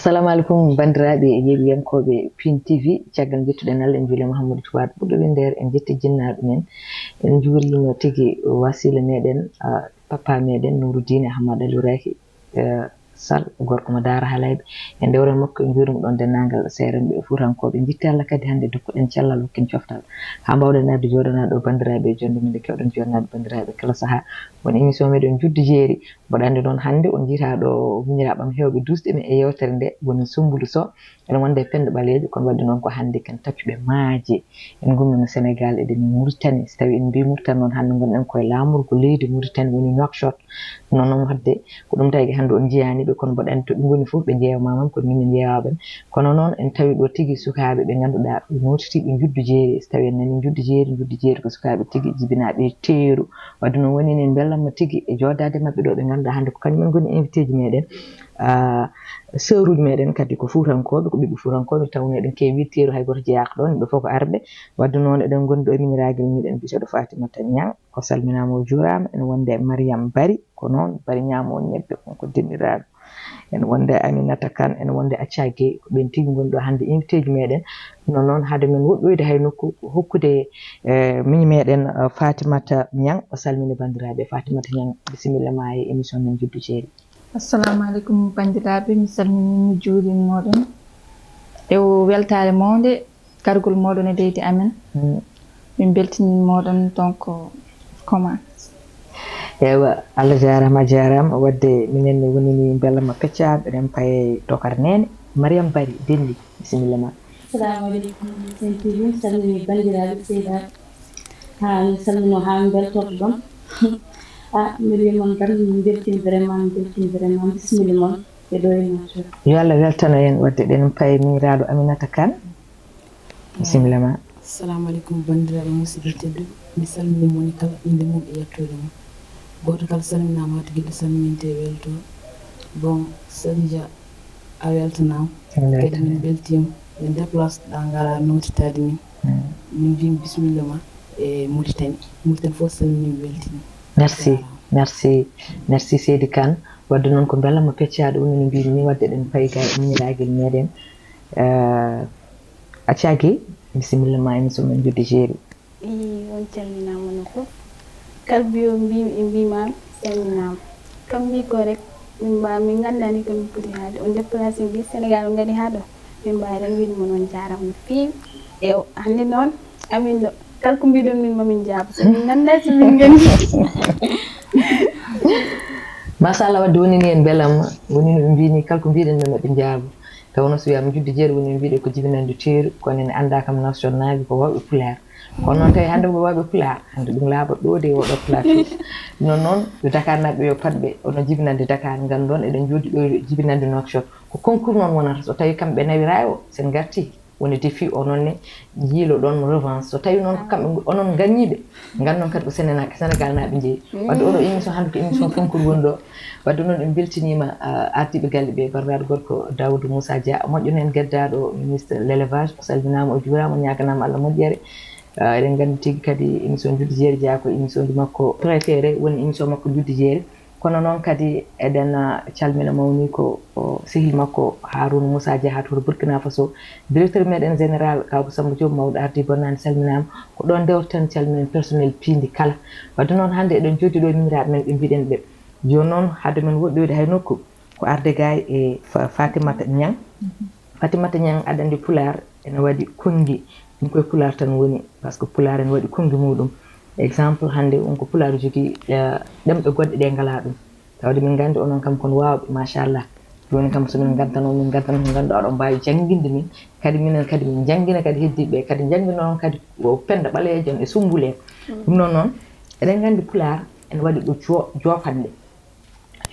Assalamu alaikum bandiraɓe e yeɓiyankoɓe Piindi TV caggal jettuɗen Allah en juuli Mouhamadou Touade ɓurɗo windere en jetti jinnaɗo men en juurima tigui wasila meɗen papa meɗen Nouroudine Ahmad Aliouraki Sall gorko mo Daara Halayɓe en dewre makko en juurima ɗon dennagal seerenɓe e Fuutankoɓe jitti Allah kadi hande dokkuɗen cellal hokken coftal ha mbawɗen arde joɗanaɗo bandiraɓe jonde men nde kewɗen joɗanaɗo bandiraɓe kala saaha won émission meɗen Njuddu Jeeri mboɗo andi noon hande on jiitaɗo miñiraɓam hewɓe dusɗe men e yewtere nde woni Sombulu Sow ene wonde Penda Ɓalejo kono wadde noon ko hande ken taccuɓe maaje en gummi no Sénégal eɗen Mauritanie so tawi en mbi Mauritanie noon hande gonɗen koye lamorgo leydi Mauritanie woni Nouakchott noon wadde ko ɗum tagi hande on jiyaniɓe kono mboɗo andi to ɗum woni foof ɓe jewmama kono min jeewaɓen kono noon en tawi ɗo tigui sukaɓe ɓe ganduɗa ɓe nootitiɓe Njuddu Jeeri so tawi en nani Njuddu Jeeri ko sukaɓe tigui jibinaɓe teeru wadde noon woni en bellanma tigui e jodade mabɓe ɗo ɓe ganduɗa hande ko kañumen goni invité ji meɗen sœur uji meɗen kadi ko Fuutankoɓe ko ɓiɓɓe Fuutankoɓe tawno eɗen keewi teeru hay goto jeeyaka ɗon ɓe foof ko arɓe wadde noon eɗen gondi ɗo e miñiraguel meɗen biseɗo Fatimata Niang o salminama o juurama ene wonde Mariame Bari ko noon Bari ñamo ñebbe konko denniraɗo ene wonde Aminata Kane ene wonde Athia Gueye ko ɓen tigui goni ɗo hande invité ji meɗen noon haade men woɗɗoyde hay nokku hokkude miñi meɗen Fatimata Niang o salmini bandiraɓe Fatimata Niang bisimilla ma e émission men Njuddu Jeeri. Assalamu alaikum bandiraɓe mi salmini mi juurima moɗon e weltare mawde gargol moɗon e leydi amen min beltini moɗon donc comment ewa Allah jarama a jarama wadde minen wonini bellama peccaɓe eɗen paye dokar nene Mariame Bari Denli bisimilla ma. Assalamu alaikum mi salmini bandiraɓe seydaɓe ha mi salmino ha mi beltoto ɗon mbiɗi moon tan min beltini vraiment bisimilla moon e ɗo émission yo Allah weltano en wadde ɗen paye miñiraɗo Aminata Kane bisimilla ma. Assalamu alaikum bandiraɓe musidɓe tedduɓe mi salmini moni kala inde mum e yettoode mum goto kala salminama to guiɗo salminte welto bon Sadija a weltanama kadi min beltima min déplace ɗa ngara notitade min mbimi bisimilla ma e Mauritanie fof salmini weltini. merci Seydi Kane wadde noon ko bellama peccaɗo woni no mbimi ni wadde ɗen payi ga e miñiraguel meɗen Athia Gueye bisimilla ma émission men Njuddu Jeeri. on calminama no fof kala mbiyo mbimi e mbimami calminama kam mbi ko rek min gandani komin poti haade on déplacé mbi Sénégal o gari ha ɗo min mbawi tan wiide mon on jarama no fewi e hande noon amin ɗo kala ko mbiɗon min mamin jaabo so min ganda so min gandi machallah wadde wonini en beelamma woni no mbini kala ko mbiɗen ɗo ɓe jaabo tawno so wiyama Njuddu Jeeri woni mbiɗe ko jibinande teeru kono en anda kam national ko wawɓe Pulaar kono noon tawi hande ko wawɓe Pulaar hande ɗum laaɓat ɗo de oɗo plateau non yo Dakar naɓe yo patɓe ono jibinande Dakar gandon eɗen jooɗi ɗo jibinande Nouakchott ko concours noon wonata so tawi kamɓe nawira o sen garti woni défi o noon ne jiilo ɗon revanche so tawi noon ko kamɓe onon ganñiɓe gandon kadi ko Sénégal naɓe jeeyi wadde oɗo émission hande ko émission concours woni ɗo wadde noon en beltinima ardiɓe galle ɓe barbaɗo gorko Daoudou Moussa Dia moƴƴuno hen gueddado ministre l' élevage o salminama o juurama o ñaganama Allah moƴƴere eɗen gandi tigui kadi émission Njuddu Jeeri Dia ko émission ji makko préféré woni émission makko Njuddu Jeeri kono noon kadi eɗen calmina mawni ko sehil makko Harouna Moussa Dia ha to Burkina Faso directeur meɗen général kawko Samba Diop mawɗo ardi bonnani salminama ko ɗon dewten calminen personnel Piindi kala wadde noon hande eɗen jooɗi ɗo numiraɓe men ɓe mbiɗen ɓe joni noon haade men woɗɗoyde hay nokku ko arde gay e Fatimata Niang Fatimata Niang aɗa andi Pulaar ene waɗi kongi ɗum koye Pulaar tan woni par ce que Pulaar ene waɗi kongi muɗum exemple hande on ko Pulaar jogui ɗemɗe goɗɗe ɗe ngala ɗum tawde min gandi onon kam kono wawɓe machallah joni kam somin gantano ko ganduɗa oɗon mbawi jangguinde min kadi minen kadi min jangguina kadi heddiɓe kadi jangguino on kadi o Penda Ɓalejo en e Sombulu en ɗum noon eɗen gandi Pulaar ene waɗi ɗo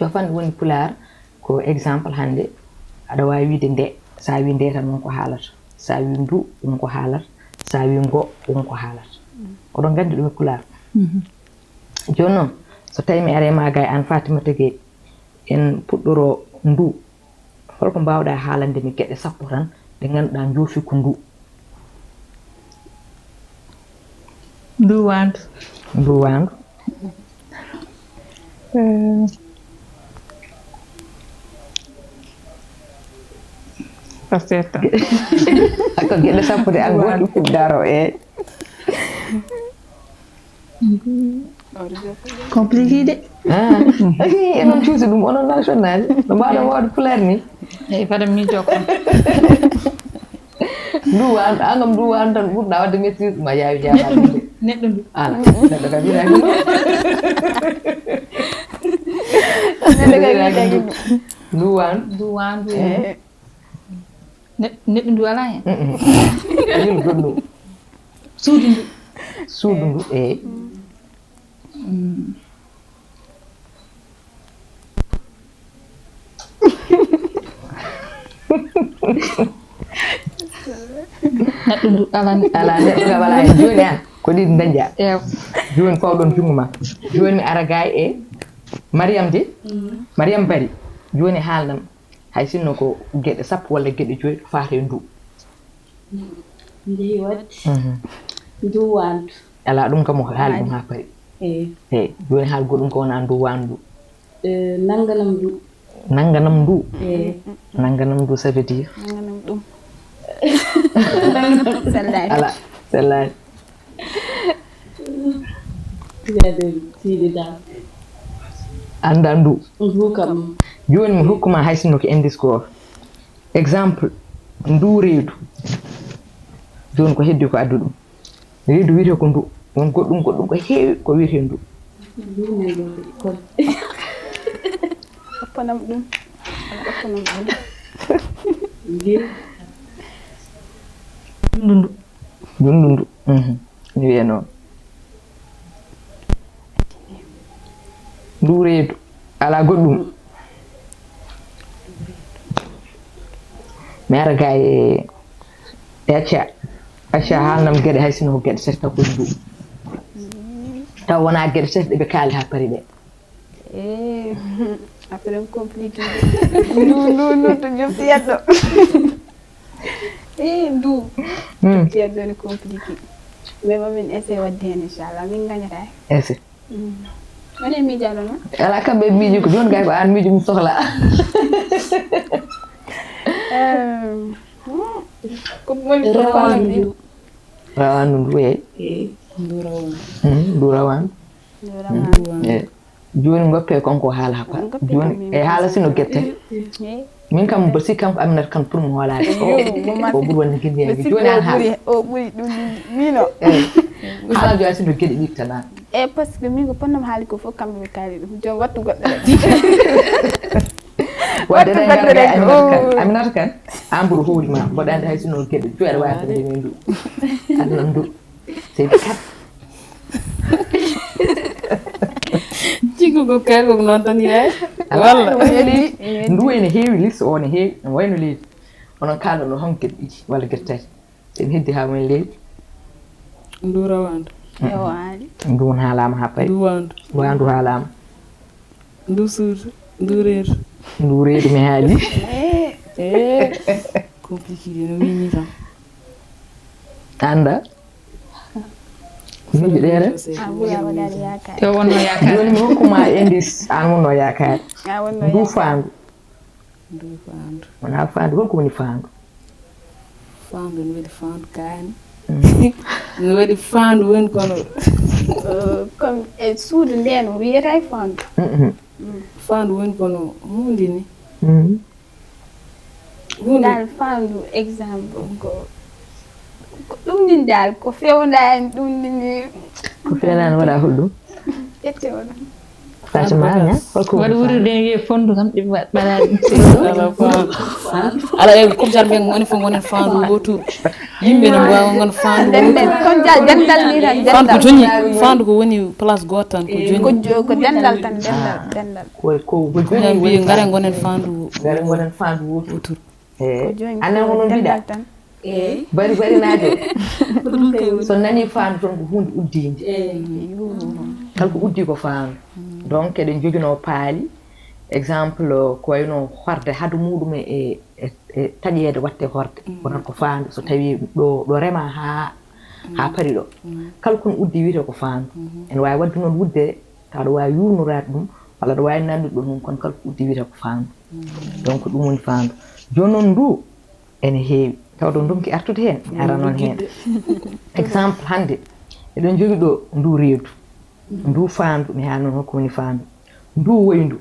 jofande woni Pulaar ko exemple hande aɗa wawi wiide nde sa wi nde tan wonko haalata sa wi ndu wonko haalata sa wi ngo wonko haalata oɗon gandi ɗum e Pulaar joni noon so tawi mi are maga e an Fatimata Gueye en puɗɗoro ndu holko mbawɗa haalande mi gueɗe sappo tan ɗe ganduɗa joofi ko ndu nduwandu certo ko geɗe sappude an goɗɗo fuɗɗaro compliqué de enon cuusi ɗum onon national no mbaɗo wawde pulaar ni eyi fada miijo kon nduwan angam nduwan tan ɓurɗa wadde maîtrise ma yaawi jaamaɗe neɗɗo ndu ala neɗɗo kam wiiraki ɗum nduwan ndu neɗɗo ndu ala hen ayil goɗɗum suudu ndu eyi neɗɗo ndu ala neɗɗo kam ala hen joni an ko ɗiɗi dañƴa ew joni pawɗon jungo ma joni mi ara gay e mariame de mariame bari joni haalnam hay sinno ko gueɗe sappo walla gueɗe joyi to fate ndu ndeyi wadde nduwandu ala ɗum kam o haali ɗum ha paari eyi joni haal goɗɗum ko wona nduwandu nanganam ndu nanganam ndu nanganam ndu ça veut dire nanganam ɗum ala sellani yade tiiɗi dal anda ndu ndu kam joni mi hokkuma hay sinno ko indice goto exemple ndu reedu joni ko heddi ko addu ɗum reedu wiyete ko ndu won goɗɗum ko heewi ko wiyete ndu kon oppanam ɗum oppanam ɗum ndu mi wiya noon ndu reedu ala goɗɗum mi ara ga e acca haalnam gueɗe hay sinno ko gueɗe tati taw ko ndu taw wona gueɗe tati ɗeɓe kaali ha paari ɗe après compliqué ndu to jofti yeddo ndu jofti yeddo ne compliqué mais mamin essaye wadde hen inchallah min gagnata essaye woni miijano non ala kamɓe miiji ko joni gay ko an miiji mum sohla ko moni rawandu ndu eyi ndu rawandu eyi joni goppe konko haala ha paari joni e haala sino guette min kam mbo sikki kanko aminata kan pour mo hoolade o ɓuuri wonde guindiyaji joni an haala o ɓuuri ɗum mino eyi haala joni sino gueɗe ɗiɗi tan an e par ce que min ko ponnom haali ko fof kamɓe ɓe kaali ɗum joni wattu goɗɗo rek wadde aminata kan an ɓuuri hoorima mboɗa andi hay sinno gueɗe joyi aɗa wawi tan ndemi ndu adnam ndu seydi kat Cigu ko kay ko non tan yaay walla ndu ene heewi liste o ne heewi no wayno leydi onon kalɗo no hon gueɗe ɗiɗi walla gueɗe tati sen heddi ha woni leydi ndu rawandu o haali ndu won haalama ha payi wandu haalama ndu suudu ndu reedu ndu reedu mi haali compliqué no wini tan anda miiji ɗere ɓuura waɗade yakare te wonno yakare joni mi hokkuma indice an wonno yakare ndu faandu wona faandu holko woni faandu faandu no waɗi faandu kaani no waɗi faandu woni kono comme e suudu nden wiyata e faandu faandu woni kono hunde ni dal faandu exemple ko ɗum din dal ko fewnani ɗum dini ko fewnani waɗa holɗum ƴette on fatima nya holko waɗa wuurde wiye fondu kam ɗi waɗa ala e comme jar ɓe woni fof gonen faandu wotour yimɓe ne mbawa gon faandu kon jandal ni tan faandu ko joni faandu ko woni place goto tan ko joni ko dendal tan dendal ko joni mbiye ngare gonen faandu wotour ko joni anen hono mbiɗa tan bari naajo so nani faandu toon ko hunde uddinde kala ko uddi ko faandu donc eɗen jogino paali exemple ko wayno horde hadu muɗum e taƴede watte horde wonan ko faandu so tawi ɗo rema ha paari ɗo kala kono uddi wiyete ko faandu ene wawi wadde noon wudde tawa ɗo wawi yurnurade ɗum walla ɗo wawi nandude ɗum kono kala ko uddi wiyete ko faandu donc ɗum woni faandu joni noon ndu ene heewi tawdo ndumki artude hen ara non hen exemple hande eɗen jogi ɗo ndu reedu ndu faandu mi haa noon hokko woni faandu ndu woyndu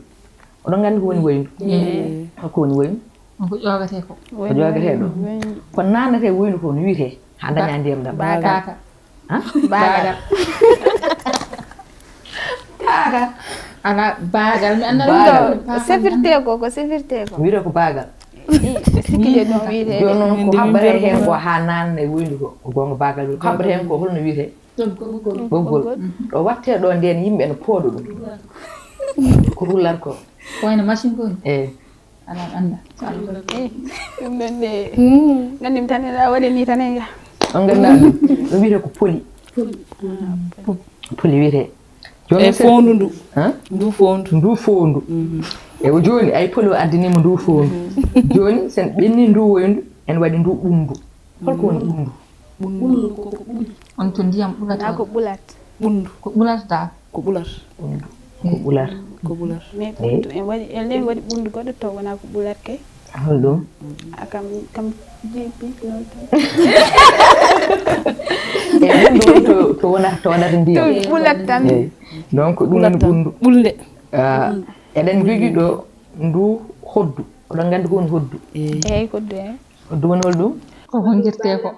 oɗon nganndi ko woni woyndu hokko woni woyndu ko ƴoogate ko ko ƴoogate ɗo ko naannate woyndu ko no wiyetee haa dañaa ndiyam ɗam baga bagal ala bagal mi annda ko sefirte ko sefirte ko wiyete ko bagal sikije ɗon wiyete joni noon ko haɓɓere heen ko haa naanna e woyndu ko gonga bagal wi ko haɓɓere heen ko holno wiyetee ɓoggol ɗo watte ɗo nden yimɓe no pooɗo ɗum ko rullat ko wayno machine ko eyi ala anda ɗum ɗon de gandim tan a waɗi ni tan en on ganduɗa ɗum wiyete ko poli poli wiyete e fondu ndu ndu fondu e joni ay poli o addinima ndu fondu joni sen ɓenni ndu woyndu en waɗi ndu ɓundu holko woni ɓundu ko ɓuri on to ndiyam ɓulata ko ɓulat ɓundu ko ɓulatata ko ɓulat ko ɓulat mais ɓundu en waɗi elen waɗi ɓundu goɗɗo to wona ko ɓulat kay holɗum kam jeebi non tan e ɓundu to wonata ndiyam to ɓulat tan eyi donc ɗum woni ɓundu ɓulde eɗen jogui ɗo ndu hoddu oɗon gandi ko woni hoddu eyyi hoddu en hoddu woni holɗum ko hondirte ko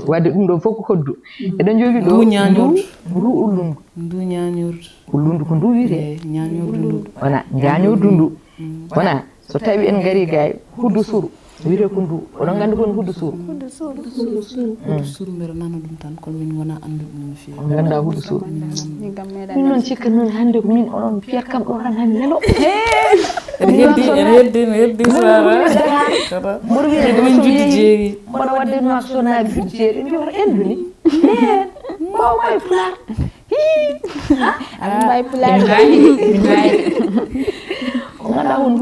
wadde ɗum ɗo fof ko hoddu eɗen jogui ɗo ndu ullundu ndu ñañordu ullundu ko ndu wiyete ñañordu ndu wona ñañordu ndu wona so tawi en gari gay huddu suru wiyete ko ndu oɗon gandi ko woni huddu suru huddu suru mbeɗa nana ɗum tan kono min wona andu ɗum no fewi on ganda huddu suru min kam meeɗa min noon cikka noon hande ko min onon fiyat kam ɗo tan han lelo ene heddi sara mboɗo wiide min juddi jeeri mboɗo wadde Nouakchott naaɓe juddi jeeri mbi wata endu ni mawma e Pulaar aɗa mbawi Pulaar ko ganduɗa woni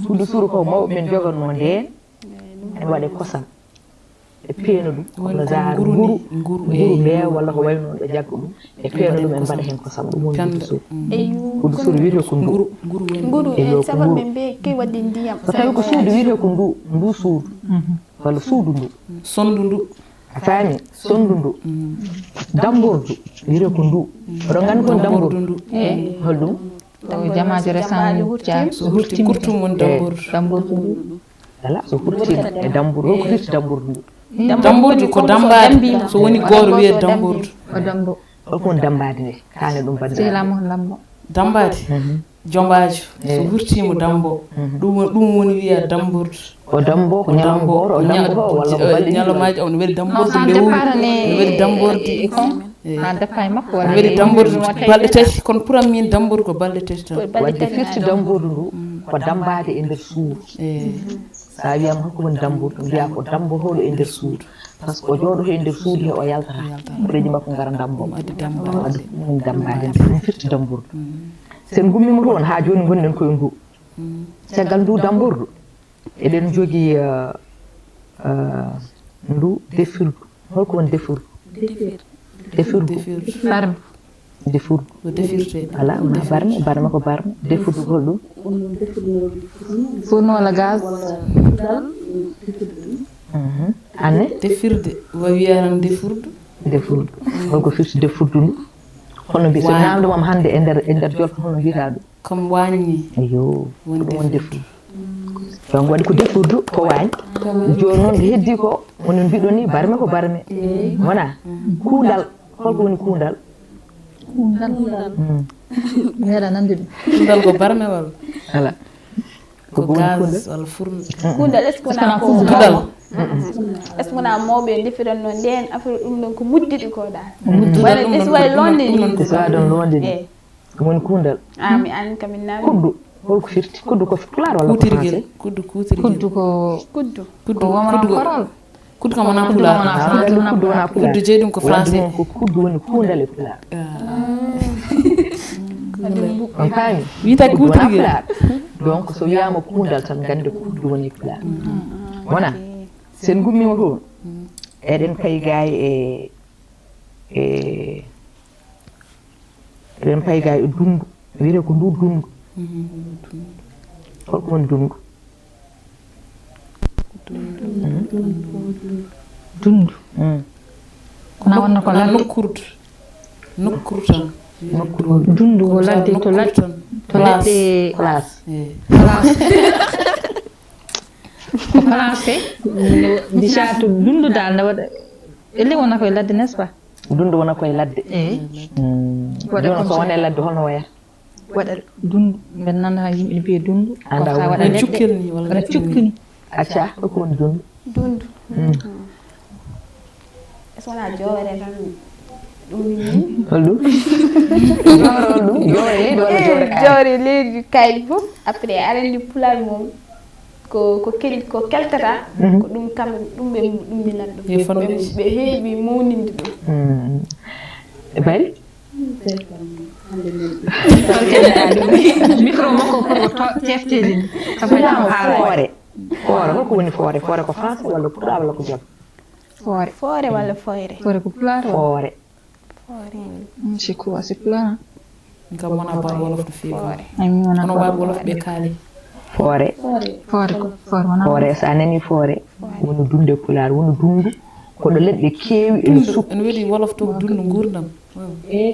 huddu suru ko mawɓe men joganno ndeen ene waɗe kosam e peeno ɗum kono genre nguru mbeewa walla ko wayno ɓe jagga ɗum e peeno ɗum en mbaɗa hen kosam ɗum woni huddu suru wiyete ko nguru e sabat ɓe mbi ke waɗi ndiyam so tawi ko suudu wiyete ko ndu suudu walla suudu ndu sondu ndu a faami sondu ndu dambordu wiyete ko ndu oɗon gandi kon dambordu holɗum jamajo resani so hurti kurtum woni dambordu ala so hurtima e dambordu holko firti dambordu ndu dambordu ko dambade so woni goto wiye dambordu o dambo holko woni dambade nde kalne ɗum sehlamo lambo dambade jombajo so hurtima dambo ɗum woni wiya dambordu o dambo ko ñalangoro o dambo walla ko balɗe ñalomaji on waɗi dambordu lewru ne waɗi dambordu ha deppa e makko wala waɗi dambordu balɗe tati kono pour am min dambordu ko balɗe tati tan wadde firti dambordu ndu ko dambade e nder suudu sa wiyama holko woni dambordu mbiya ko dambotoɗo e nder suudu par ce que o jooɗoto e nder suudu he o yaltata ɓureji makko gara dambomo wadde ɗum dambade ɗum firti dambordu sen gummima toon ha joni gonɗen koye ndu caggal ndu dambordu eɗen jogui ndu defirdu holko woni defirdu barme defirdu ala wona barme ko barme defirdu ko holɗum fourneau walla gaz anne defirde wiyanan defirdu holko firti defirdu ndu holno mbi so namdumam hande e nder jolfo holno mbiyata ɗum comme waññi eyo ɗum woni defirdu donc waɗi ko defirdu ko wañ joni noon ko heddi ko onon mbiɗo ni barme ko barme wona kuudal holko woni kuudal meeɗa nande ɗum kuudal ko barme walla ala ko gaz walla fourne kuudal est ce que wona kuudal est ce que wona mawɓe defiranno nden affaire ɗum ɗon ko muddiɗi ko dal walla est ce way londe ni so waɗon londe ni ɗum woni kuudal mi an kam min naami kuddu holko firti kuddu ko Pulaar walla ko français kuddu ko wona korol kuddu kam wona Pulaar kuddu wona Pulaar kuddu jeeyi ɗum ko français ko kuddu woni kuundal e Pulaar on faami wiyata kuutirguel donc so wiyama kuundal tan gande kuddu woni Pulaar wona sen gummima toon eɗen paygay eɗen paygay e dungu wiyete ko ndu dungu holko woni dungu dundu na wonna ko ladde nokkuru tan dundu ko ladde to ladde place ko place déjà to dundu dal na wada elle wona ko ladde n'est-ce pas dundu wona koye ladde jono so wone ladde holno wayata waɗa dundu mbeɗa nanda yimɓe biye dundu anda sa waɗa leɗɗe waɗa cukkini acca ko woni dundu dundu sona jowere tan ɗum holɗum jowre leydi kaydi fof après aɗa andi pulaar mum ko keltata ko ɗum kam ɗum ɓe ɗumminat ɗum ɓe heeɓi mawninde ɗum bari micro makko ko teftedi foore holko woni foore ko français walla pulaar walla ko jom foore walla foyre ko pulaar foore c'est quoi c'est pulaar ngam wona bar wolof no feewi ami wona ono wawi wolof ɓe kaali foore wona foore so a nani foore woni dunde pulaar woni dundu koɗo leɗɗe keewi ene sukka ene weeli wolof to dundu gurdam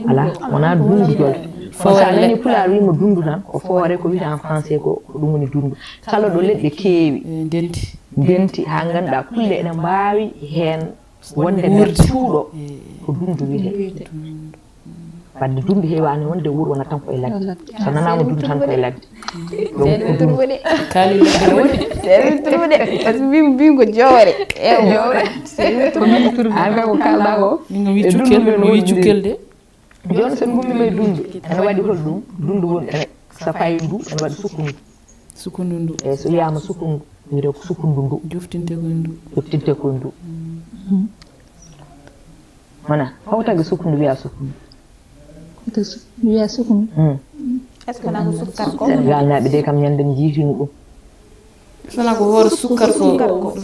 ala wona dundu jol so a nani pulaar wima dundu tan ko foore ko wiyata en français ko ɗum woni dundu kala ɗo leɗɗe keewi ndenti ha ganduɗa kulle ene mbawi hen wonde nder cuuɗo ko dundu wiyete wadde dundu heewani wonde wuuro wona tan koye ladde so nanama dundu tan koye ladde kaali seeɗa turbude par ce que mbimi ko jowre ame ko kalɗa ko min wi cukkel de joni sen gummima e dundu ene waɗi hol ɗum dundu woni ene so fayi ndu ene waɗi sukkundu ndu eyyi so wiyama sukkundu wiyete ko sukkundu ndu joftinte koye ndu wona haw tagui sukkundu wiya sukkundu wiya sukkundu est ce que nako sukkar ko sénégal naɓe de kam ñande mi jiitino ɗum sona ko hoore sukkar ko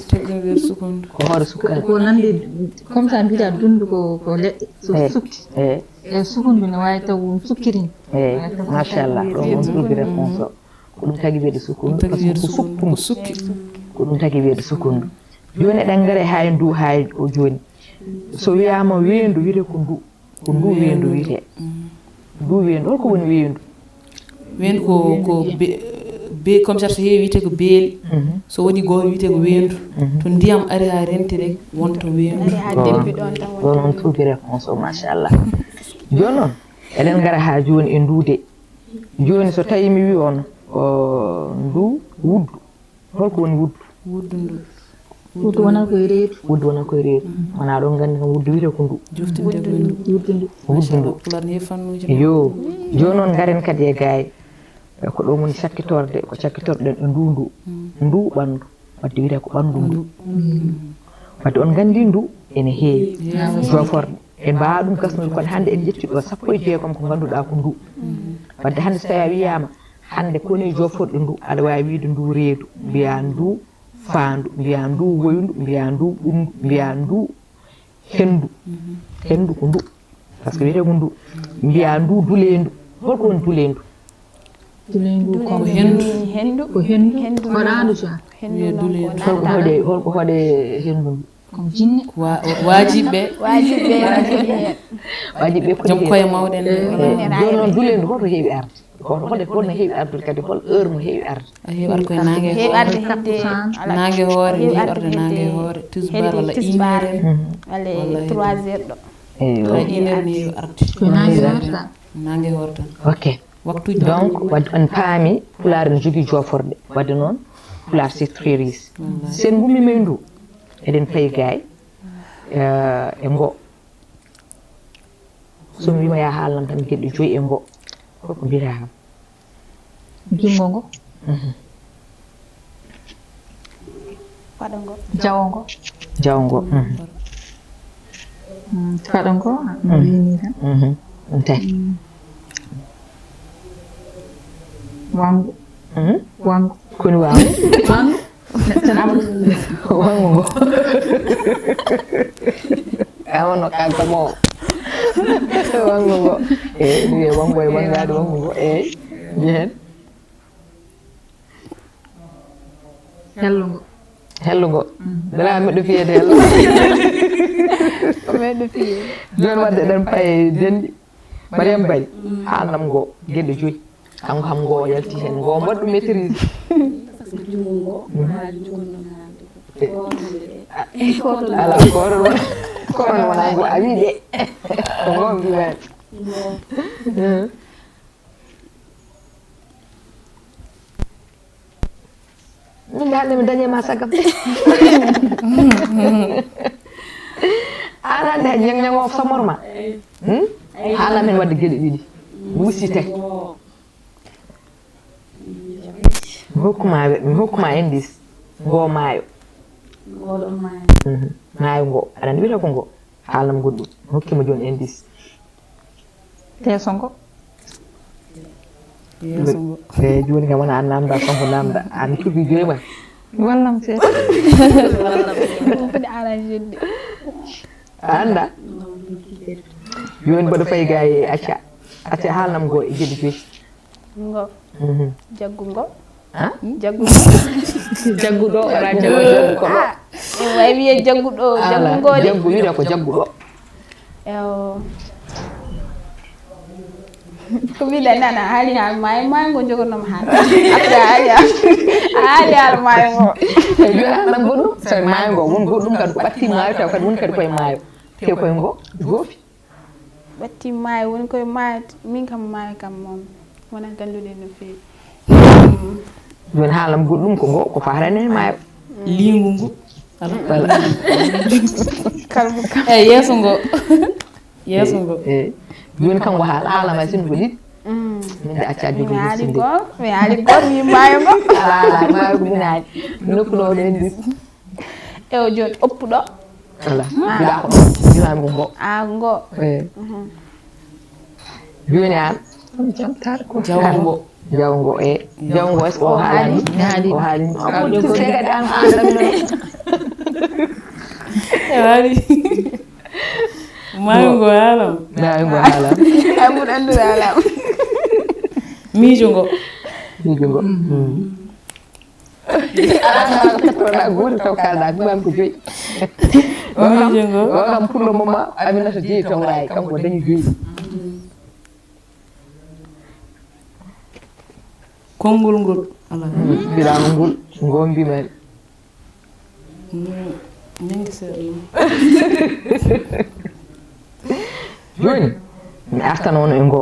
tegodir sukkundu ko hoore sukkar ko nande comme ça mbiɗa dundu ko leɗɗe so sukki e sukkundu ne wawi taw sukkirini eyyi machallah ɗon on ɓurdi réponse o ko ɗum tagui wiyede sukkundu par ce que ko sukkundu ko ɗum tagui wiyede sukkundu joni eɗen gaare ha e ndu ha o joni so wiyama weendu wiyete ko ndu weendu wiyete ndu weendu holko woni weendu weendu ko be comme ça so heewi wiyete ko beeli so woni goto wiyete ko weendu to ndiyam ari ha renti rek wonto weendu ɗon on trouvi réponse o machallah joni noon eɗen gara ha joni e nduude joni so tawi mi wi on ndu wuddu holko woni wuddu wuddu wona koye reedu wona ɗon gandi kam wuddu wiyete ko ndu wuddu ndu yo joni noon garen kadi e gaye ko ɗon woni sakkitorde ko sakkitorɗen e ndu ɓandu wadde wiyete ko ɓandu ndu wadde on gandi ndu ene heewi joforde e mbawa ɗum gasnude kono hannde en ƴetti ɗo 16 ko ganduɗa ko ndu wadde hannde so tawi a wiyama hannde koni joforɗo ndu aɗa wawi wiide ndu reedu mbiya ndu faandu mbiya ndu woyndu mbiya ndu ɓundu mbiya ndu hendu ko ndu par ce que wiyete ko ndu mbiya ndu dulendu holko woni dulendu ko hendu waɗandu ja holko hoɗe hendu ndu comme jinne wajiɓe joom koye mawɗen joni noon dulendu holto heewi arde holno heewi ardude kadi hol heure mo heewi arde heewi arde koye nangue hoore heewi arde nangue hoore tisbar walla 1 heure walla 3 heures ɗo eyi 1 heure ne heewi arde nangue hoore tan ok donc wadde on paami pulaar ne jogui joforɗe wadde noon pulaar c'est très riche sen gummima e ndu eɗen payi gaye e ngo somi wima ya haalnam tan gueɗe 5 e ngo holko mbiyata kam jungo ngo faɗo ngo jawo ngo faɗo ngo no wini tan ɗum tahi wangu koni wangu wangu ngo awono kanko mo wangu ngo wiye wangu e wangade wangu ngo mbiyen hello ngo hellugo bela miɗo fiyede hello ko meɗo fiye joni wadde eɗen paye dendi Mariam Bari haalnam ngo gueɗe 5 kanko kam ngo yalti hen ngo mbaɗɗo maîtrise ala koron wona ngo a wi de ko ngo mbimen min mbi hande mi dañema sagam an hande hay ñangñango samorma haalna men wadde gueɗe 2 mi wusitay mi hokkuma indice ngo maayo maayo ngo aɗa andi wiyata ko ngo haalnam goɗɗum mi hokkima joni indice yeeso ngo e joni kam wona an namda sonko namda an cuɓi joyma wallam seeɗa foti arrangé de a anda joni mbaɗa fayi ga e acca haalnam ngo e gueɗe 5 ngo jaggu ngo han jaggu jagguɗo ora jaggu ko ɗo e way wiye jagguɗo jaggu ngode jaggu wiide ko jagguɗo ewo ko mbiɗa nana haali haal maayo ngo jogornoma haal après haali haal maayo ngo e joni haalnam goɗɗum sawi maayo ngo won goɗɗum kadi ko ɓatti maayo taw kadi woni kadi koye maayo te koye ngo goofi ɓatti maayo woni koye maayo min kam maayo kam moom wona gallude no feewi joni haalam goɗɗum ko ngo ko farane maayo lingu ngu voilà kalbu kam e yeeso ngo e joni kanko haalama hay sinno ko ɗiɗi min de acca jogi mi haali goto wi maayo ngo ala maayo ko min haali nokkunoɗo en ndi ewo joni oppuɗo voilà mbiɗa ko jimami ko ngo ngo e joni an jawngo e jawngo est o haalani o haalani kadi an ko andami ɗon e waɗi maayo ngo haalam maayo ngo haalam ay mbuɗo andude haalam miijo ngo ala kattoɗa goto taw kalɗa gumami ko 5 miijo ngo o kam pour le moment Aminata jeeyi tawrayi kanko dañi 5 konngol ngol ala mbiɗama ngol mbimani nangi seeɗa joni mi artan on e ngo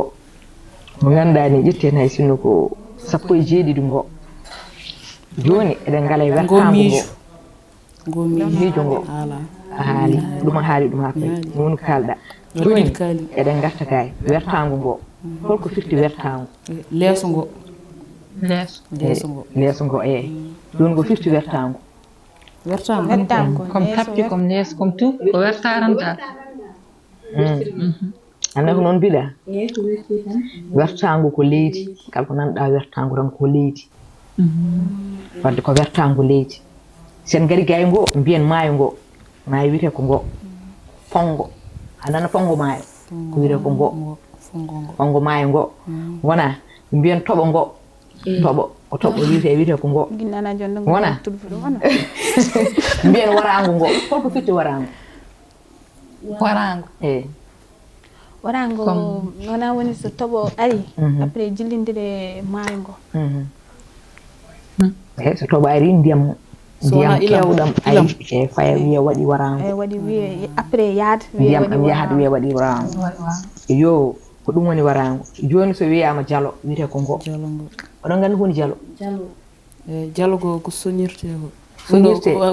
mo ganduɗa ni ƴetten hay sinno ko 17 ngo joni eɗen ngala e wertago ngo miijo ngo ala a haali ɗum a haali ɗum ha pay woni ko kalɗa joni eɗen garta kay wertago ngo holko firti wertago leeso ngo leeso ngo joni ngo firti wertago wertago comme tappi comme leeso comme tout ko wertaranta anda ko noon mbiɗa wertago ko leydi kala ko nanɗa wertago tan ko leydi wadde ko wertago leydi sen gari gay ngo mbiyen maayo ngo maayo wiyete ko ngo fongo anana fongo maayo ko wiyete ko ngo fongo maayo ngo wona mbiyen toɓo ngo toɓo o toɓo wiyete ko ngo wona mbiyen warango ngo holko fitti warango warango wona woni so toɓo ari après jillindire maayo ngo eyi so toɓo ari ndiyam kewɗam ari e faya wiye waɗi warango waɗi wiye après yaade ndiyam ɗam yahata wiye waɗi warango yo ko ɗum woni warango joni so wiyama jalo wiyete ko ngo oɗon gandi ko woni jalo jalo ko soñirte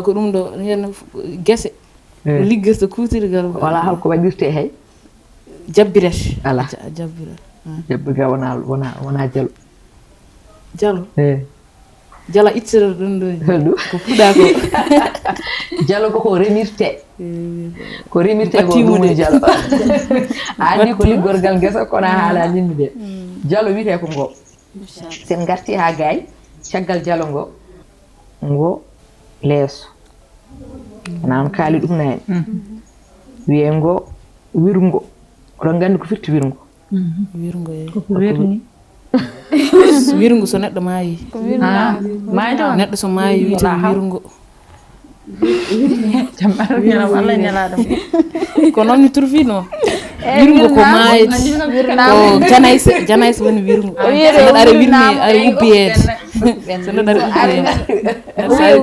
ko ɗum ɗo hen guese liggirta kuutirgal wala holko waɗirte hay jabbiret ala jabbiret jabbira wona jalo jala ittira ɗum ɗo ko fuɗa ko jalo ko remirte ko ɗum woni jalo andi ko liggorgal guesa kono haala yimɓe ɓe jalo wiyete ko ngo sen garti ha gay caggal jalo ngo leeso nan kaali ɗum nani wiye ngo wirgo oɗon gandi ko firti wirgo wirgo so neɗɗo maayi neɗɗo so maayi wiyete wirgo Jambar ñala wala ñala dum. Ko non ni turfino. Wirngo ko maayet. Ko janais woni wirngo. Are wirni are ubbiede. Sono dare ubbiede.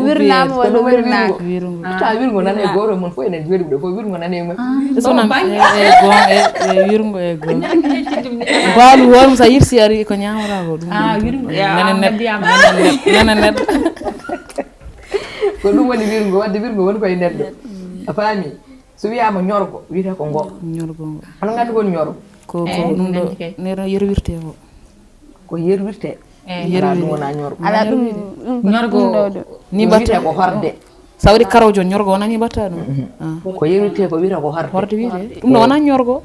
Wirnama wala wirnaka. Wirngo. Ta wirngo nan e goro mon fo enen jodi do fo wirngo nan e ma. Sono gon e wirngo e gon. Balu won sa yirsi ari ko nyaamara go dum. Wirngo ya. Nanen ko ɗum woni wirgo wadde wirgo woni koye neɗɗo a faami so wiyama ñorgo wiyete ko ngo hono gandi woni ñoro ko ɗum ɗo nero yerwirte ko yerwirte ala ɗum wona ñorgo ala ɗum ñorgo ni wiyete ko horde sa waɗi karojo ñorgo wona ni batta ɗum ko yerwirte ko wiyete ko horde wiyete ɗum ɗo wona ñorgo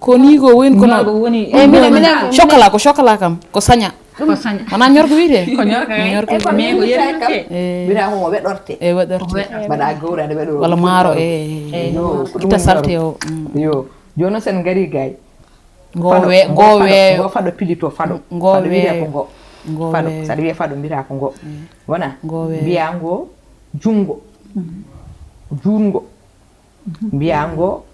ko ni go woni kono woni chocolat ko chocolat kam ko saña ko saña wona ñorgo wiyete ko ñorgo mais ko yerwirte wiyata ko weɗorte weɗorte mbaɗa gawrade weɗo walla maaro kita salte o yo joni sen gari gay ngowe faɗo pilito faɗo wiyete ko ngo faɗo saɗa wiya faɗo mbiyata ko ngo wona mbiya ngo jungo jungo mbiya ngo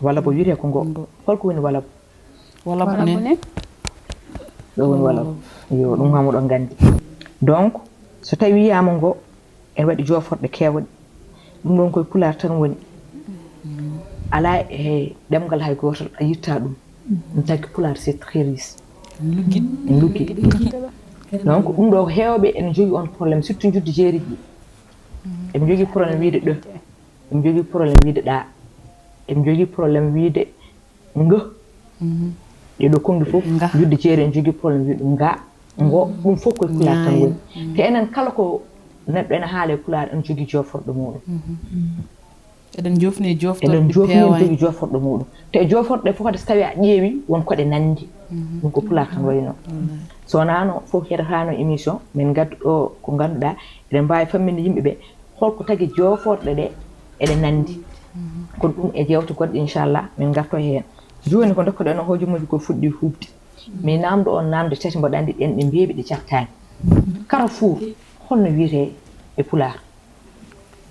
walabo wiyete ko ngo holko woni walabo walabo ne ɗo woni walabo yo ɗum hamo ɗon gandi donc so tawi wiyama ngo en waɗi joforɗe kewɗe ɗum ɗon koye pulaar tan woni ala e ɗemgal hay gotal a yitta ɗum ɗum tagui pulaar c'est très riche en luggi donc ɗum ɗo hewɓe ene jogui on probléme surtout juddu jeeri ji eɓe jogui probléme wiide ɗo eɓe jogui probléme wiide ɗa eɓe jogui probléme wiide nga ɗeɗo kongi fof juddu jeeri en jogui probléme wiide nga ngo ɗum fof koye pulaar tan woni te enen kala ko neɗɗo ene haala e pulaar ene jogui joforɗo muɗum eɗen jofni en jogui joforɗo muɗum te joforɗe fof kadi so tawi a ƴeewi wonko ɗe nandi ɗum ko pulaar tan wayno so wonano fof heɗatano émission min gaddu ɗo ko ganduɗa eɗen mbawi famminde yimɓeɓe holko tagui joforɗe ɗe eɗe nandi kono ɗum e jewte goɗɗe inchallah min garto hen joni ko dokkoɗen o hojomuji ko fuɗɗi hubde mais namdo on namde tati mboɗo andi ɗen ɗe mbeeɓi ɗe cartani Carrefour holno wiyete e pulaar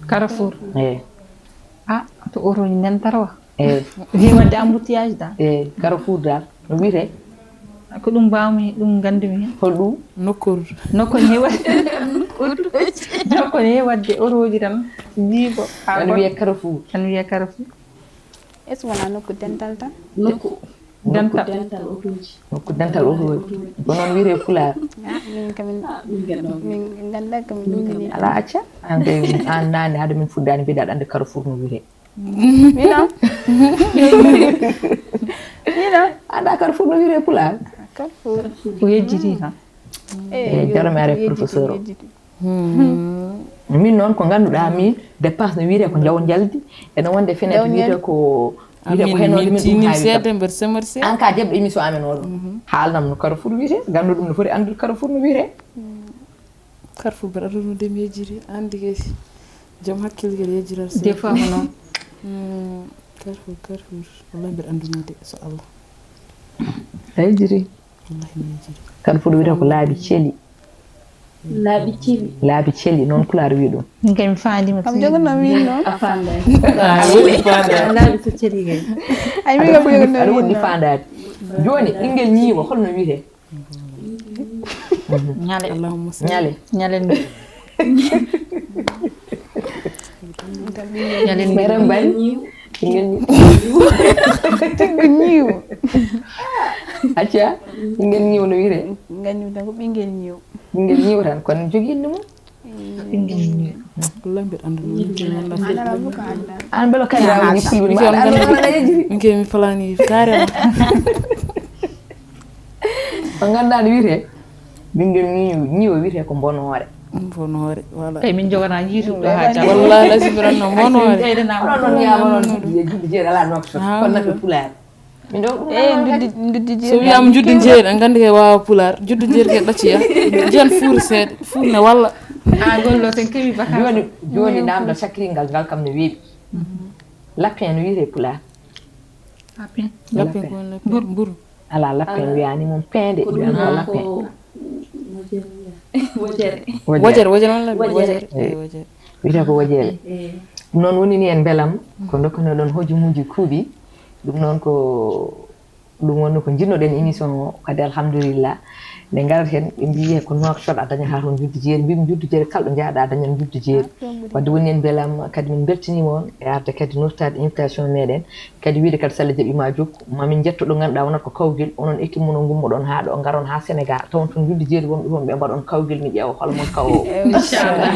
Carrefour to oroñi nentarwa wi wadde embouteillage da Carrefour dal no wiyete ko ɗum mbawmi ɗum gandumi hen hol ɗum nokkoru nokkone he wadde oroji tan jiibo an wiye Carrefour est ce wona nokku dental tan nokku dental otoji nokku dental otoji ko noon wiyete pulaar min kamin min ganda kam ɗum ala acca an nane haade min fuddani mbiɗa ande Carrefour no wiyete mino anda Carrefour no wiyete pulaar Carrefour ko yejjiti tan jarami are professeur o min noon ko ganduɗa min dépense no wiyete ko jaw jaldi ene wonde fenete wiyete ko henode min ɗum hawi an ka debɗo émission amen oɗo haalnam no Carrefour wiyete gandu ɗum no foti andude Carrefour no wiyete Carrefour mbeɗa andude mi yejjiri andi kadi joom hakkille kadi yejjirata des fois ko noon Carrefour wallahi mbeɗa andunide so Allah a yejjiri wallahi mi yejjiri Carrefour wiyete ko laabi celi noon pulaar wi ɗum min kay mi faandima kam jogono min noon a faanday laabi so celi kay ay mi kam jogono aɗa woɗɗi fandade joni ɓinguel ñiiwa holno wiyete ñale allahumma ñalen ɓeren bani ɓinguel ñiiw acca ɓinguel ñiiw no wiyete gañu tan ko ɓinguel ñiiw ɓinguel ñiiw tan kono joguinde mum ɓinguel ñiiw wallahi mbeɗa andunide an beelo kandiraji fulɓini ma aɗa yejjiri min kay mi falani carrément ko ganduɗa no wiyete ɓinguel ñiiwa wiyete ko bonore voilà kay min jogana yiituɗo ha jam wallahi lasibiranno bonore onon yiyama noon juddu jeeri ala Nouakchott kono naɓe pulaar min ɗo nduddi so wiyama juddu jeeri en gandi kay wawa pulaar juddu jeeri kay ɗacciya jiyan fuuri seeɗa fuurne walla gollo sen kewi baka joni namdo sakkiringal ngal kam no weeɓi lappin no wiyete pulaar lappin ko mburu ala lappin wiyani mum peende wiyano lappin wojere walla wojere wiyete ko wojere ɗum noon woni ni en belam ko dokkuno ɗon hojumuji kuuɓi ɗum noon ko ɗum woni ko jinnoɗen émission o kadi alhamdulillah nde garat hen ɓe mbi ko Nouakchott a dañata toon Njuddu Jeeri mbimi Njuddu Jeeri kalɗo jaaɗa a dañat Njuddu Jeeri wadde woni en beelam kadi min beltanima on e arde kadi nurtade invitation meɗen kadi wiide kadi Sall jaɓima jokku mamin jetto ɗo ganduɗa wonata ko kawguel onon équipe muno gummoɗon ha ɗo garon ha Sénégal tawon toon Njuddu Jeeri wonɓe toon ɓe mbaɗon kawguel mi ƴeewa holmon kaw inchallah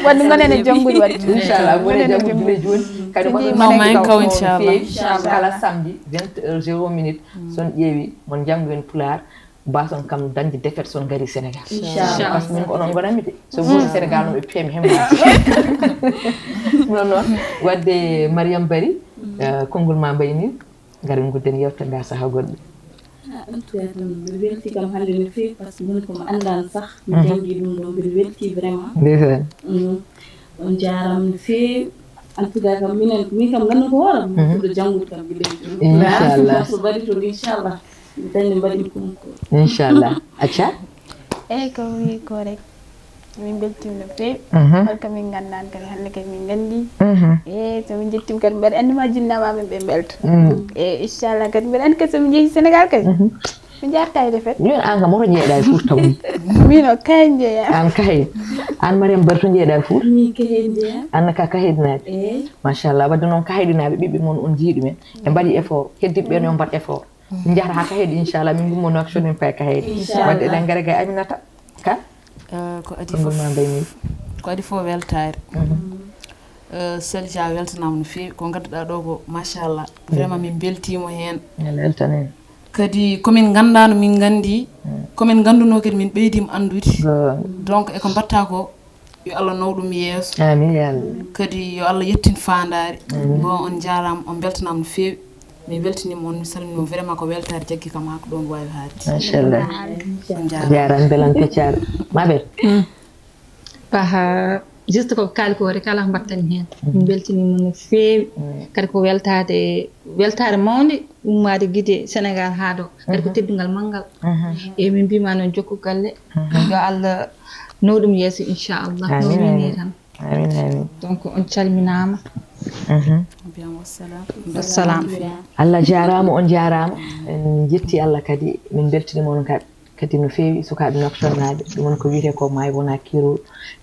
wadde gonen e janggude wadde inchallah gonen e janggude le joni kadi mamin kaw inchallah kala samedi 20h00 son ƴeewi mon janggo en pulaar bason kam dañde défaite son gari Sénégal inchallah parce que min ko onon gonami de so goni Sénégal no ɓe peemi hemma non noon wadde Mariame Bari konngol ma mbayi ni garin gudden yewtere nda saaha goɗɗo en tout cas mbiɗa welti kam hannde no feewi par ce que woni komi anndani sah mi janngii ɗum ɗo mbiɗa welti vraiment ndeysaan on jaarama no feewi en tout cas kam min kam nganndu ko hooram fuɗɗo janngude kam mbiɗa inchallah so mbaɗi toon inchallah mi dañde mbaɗi concours inchallah acca eyyi ko wi ko rek min beltima no feewi holko min gandani kadi hannde kadi min gandi e somin jettima kadi mbaɗa andi ma jinnama men ɓe belta e inchallah kadi mbiɗa andi kadi somin jeehi Sénégal kadi mi jarta e defet joni an kam oto jeeɗa e Fouta taw min o kayen jeeya an kahen an Mariame Bari to jeeɗa e Fouta min kahen jeeya anna ka kaheɗinaɓe machallah wadde noon kaheɗinaɓe ɓiɓɓe moon on jiiɗu men ɓe mbaɗi effort heddiɓe ɓen yo mbaɗ effort min jahata ha kaheeɗi inchallah min gummo Nouakchott min paye kaheeɗi wadde eɗen gara ga Aminata ka ko adi konngol ma mbayni ko adi fof weltare Selja weltanama no feewi ko gadduɗa ɗo ko machallah vraiment min beltimo hen weltanen kadi komin gandano min gandi komin ganduno kadi min ɓeydima andude donc eko mbatta ko yo Allah nawɗum yeeso amin ya Allah kadi yo Allah yettin fandare bon on jarama on beltanama no feewi mi weltinima on mi salminima vraiment ko weltare jaggi kam ha ko ɗon wawi haade machallah on jaran belan peccaɗo maɓel paha juste ko kaali ko rek kala mbattani hen min beltinima no feewi kadi ko weltare mawde ummade guide Sénégal ha ɗo kadi ko teddugal manggal e min mbima noon jokku galle yo Allah nawɗum yeeso inchallah no wini tan amin amin donc on calminama wassalam Allah jarama on jarama en jetti Allah kadi min beltinima on kadi no feewi sukaɓe Nouakchott naɓe ɗum woni ko wiyete ko maayo wona kiiro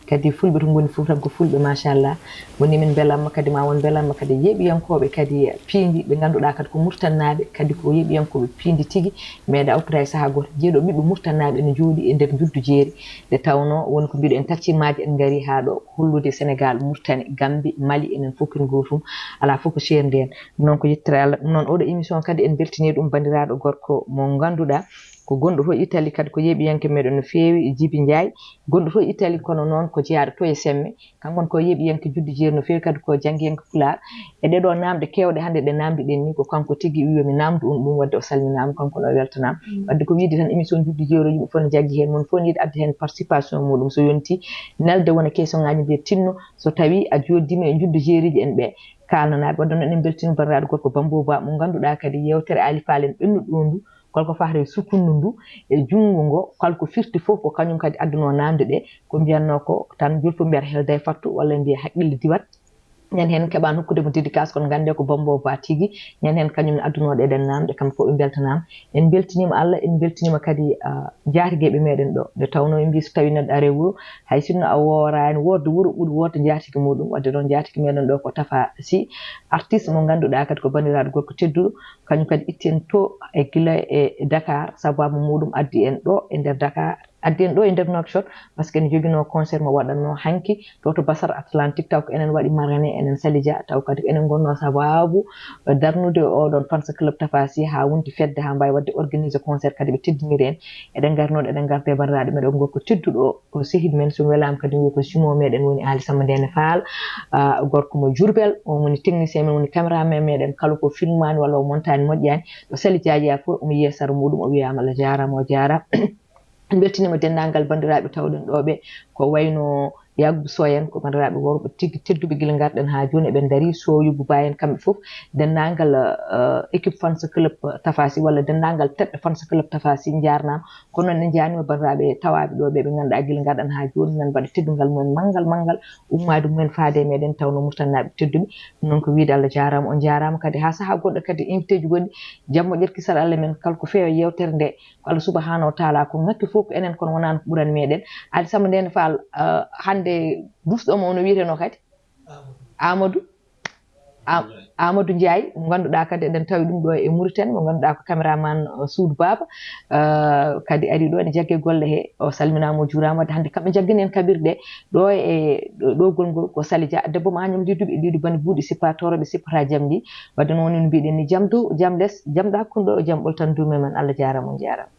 kadi fulɓe to goni fof tan ko fulɓe machallah woni min belamma kadi ma won belamma kadi yeeɓiyankoɓe kadi piindi ɓe ganduɗa kadi ko murtannaɓe kadi ko yeeɓiyankoɓe piindi tigui meeɗa awtude e saaha goto jeeɗo ɓiɓɓe murtannaɓe ene jooɗi e nder Njuddu Jeeri nde tawno woni ko mbiɗo en taccimaji en gaari ha ɗo hollude Sénégal Mauritanie Gambie Mali enen fof ken gotum ala fof ko ceerde en ɗum noon ko yettere Allah ɗum noon oɗo émission kadi en beltini ɗum bandiraɗo gorko mo ganduɗa ko gonɗo to Italie kadi ko yeeɓiyanke meɗen no feewi Djiby Ndiaye gonɗo to Italie kono noon ko jeyaɗo to e semme kankon ko yeeɓiyanke Njuddu Jeeri no feewi kadi ko jangguiyanke Pulaar e ɗeɗo namde kewɗe hannde ɗe namdiɗen ni ko kanko tigui wiyomi namdu on ɗum wadde o salminama kanko ɗo weltanama wadde ko wiide tan émission Njuddu Jeeri yimɓe fof ne jaggi hen mon fof ne yiiɗi adde hen participation muɗum so yonti nelde wona question ngaji mbiye tinno so tawi a joddima e Njuddu Jeeriji en ɓe kalnanaɓe wadde noon en beltini bandiraɗo gorko Bambo Ba mo ganduɗa kadi yewtere Ali Falen ɓennuɗo ɗo ndu kolko fahre sukundu ndu e jungo ngo kalko firti fof ko kañum kadi adduno namde ɗe ko mbiyanno ko tan jurto mbiyata helde fattu walla mbiya haqqille diwat ñan hen keɓan hokkude mo dédicace kono gande ko Bambo Ba tigui ñan hen kañum addunoɗe eɗen namde kamɓe fof ɓe beltanama en beltinima Allah en beltinima kadi jaatigueɓe meɗen ɗo nde tawno en mbi so tawi neɗɗo are wuuro hay sinno a worani worde wuuro ɓuuri worde jaatigue muɗum wadde ɗon jaatigue meɗen ɗo ko Tafa Sy artiste mo ganduɗa kadi ko bandiraɗo gorko tedduɗo kañum kadi itti en to e guila e Dakar sababu muɗum addi en ɗo e nder Dakar addi en ɗo e nder Nouakchott par ce que en joguino concert mo waɗanno hanki to Bassar Atlantique taw ko enen waɗi marraine enen Salija taw kadi enen gonno sababu darnude oɗon fans club Tafa Sy ha wonti fedde ha mbawi wadde organiser concert kadi ɓe teddiniri en eɗen garnoɗo eɗen garde bandiraɓe meɗen gorko tedduɗo ko sehil men so welama kadi wi ko jumeau meɗen woni Ali Samba Ndene Fall gorko mo Diourbel on woni technicien men woni caméraman meɗen kala ko filmani walla o montani moƴƴani ɗo Salidiaji ya fof omo yiye sara muɗum o wiyama Allah jarama o jarama en beltinima dendagal bandiraɓe tawɗen ɗoɓe ko wayno yaggu soyen ko bandiraɓe worɓe tigi tedduɓe gila garɗen ha joni eɓen daari soyubu bayen kamɓe foof dennagal équipe fans club tafasi walla dennagal tedɗo fans club tafasi jarnama kono noon en janima bandiraɓe tawaɓe ɗo ɓe ganduɗa gila garɗen ha joni nan mbaɗa teddugal mumen manggal ummade mumen faade meɗen tawno murtannaɓe tedduɓe non ko wiide Allah jarama on jarama kadi ha saaha goɗɗo kadi invité ji gonɗi jammo ƴerkisal Allah men kala ko feewi yewtere nde ko Allah subahanahu wa taala ko ngakki fof ko enen kono wonano ko ɓuuran meɗen alay saago nden faal hande dusɗomo ono wiyeteno kadi Amadou Ndiaye mo ganduɗa kadi eɗen tawi ɗum ɗo e Mauritanie mo ganduɗa ko caméraman Soudou Baba kadi ari ɗo ene jaggue golle he o salminama o juurama wadde hande kamɓe jaggani en kaɓirɗe ɗo e ɗo gol ko Sali Dia debbo mo Agnam Diduɓe ɗiɗo bani buuɗi sippatoroɓe sippata jaam ndi wadde noon no mbiɗen ni jaam dow jaam less jaam ɗo hakkude ɗo jaam ɓoltan dume men Allah jarama on jarama